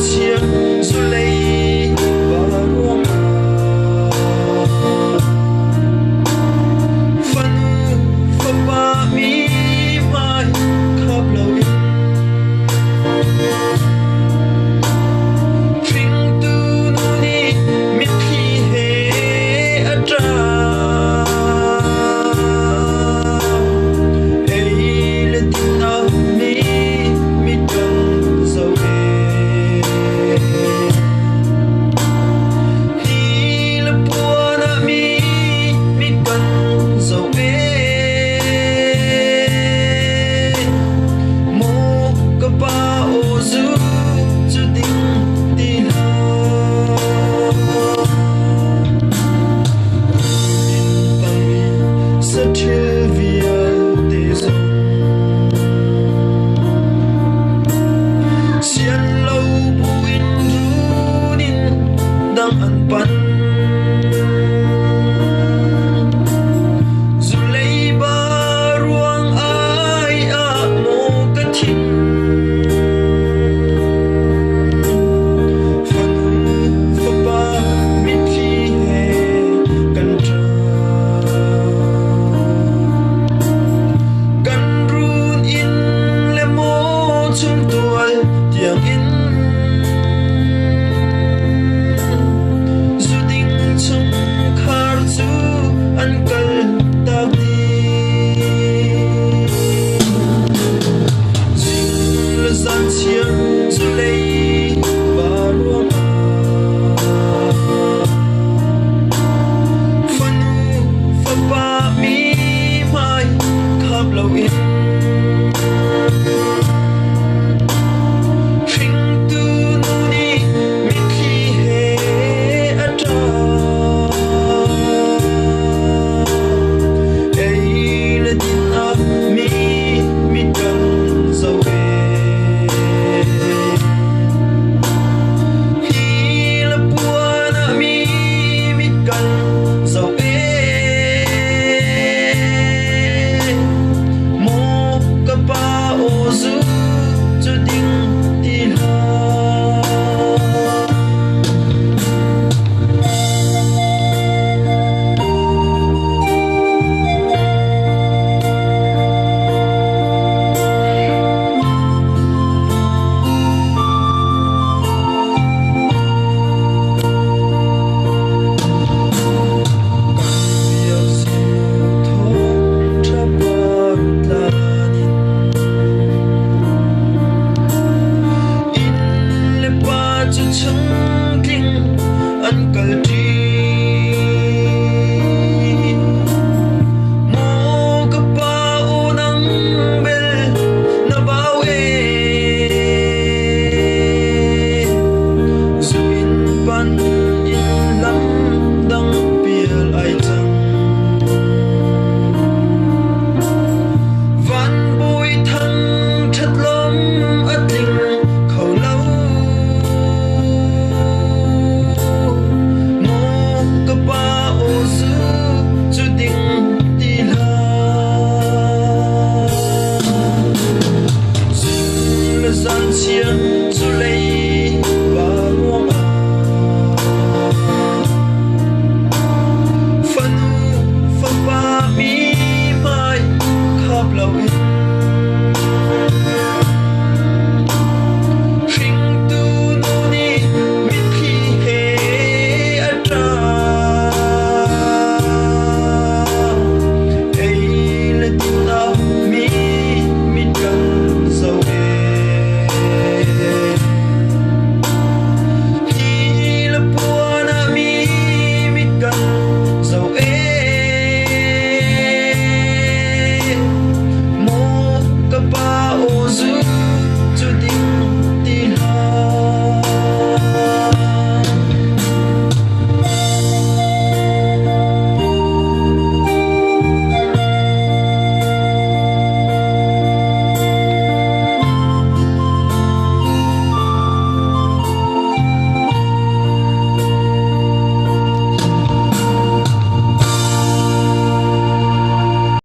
chiếc dù lấy và ruộng phân phật ba mi mai khắp lâu phình tu nu ni mit khi he atra hey le tin na mi mit gần dấu hi le bua na mi mit gần dấu mo ka pa o zu zu ding ti la in tang mi sa thil via te zo xian lâu buin runin dang an pan zu lei ba ruang ai a mo ka thin phan fa ba mit thi he kan tra kan run in le mo chung tual tiang in zu ding chung khar chu an kal tak di jing le san chiang zu lei ba ruang phan fa ba mi mai khap lâu in phình tu nu ni mit khi he atra ei le tin a mi mit gần dấu hi le bua na mi mit gần dấu mo ka pa o zu zu ding ti la biak siu thong tra par tlanin in le pa chu chung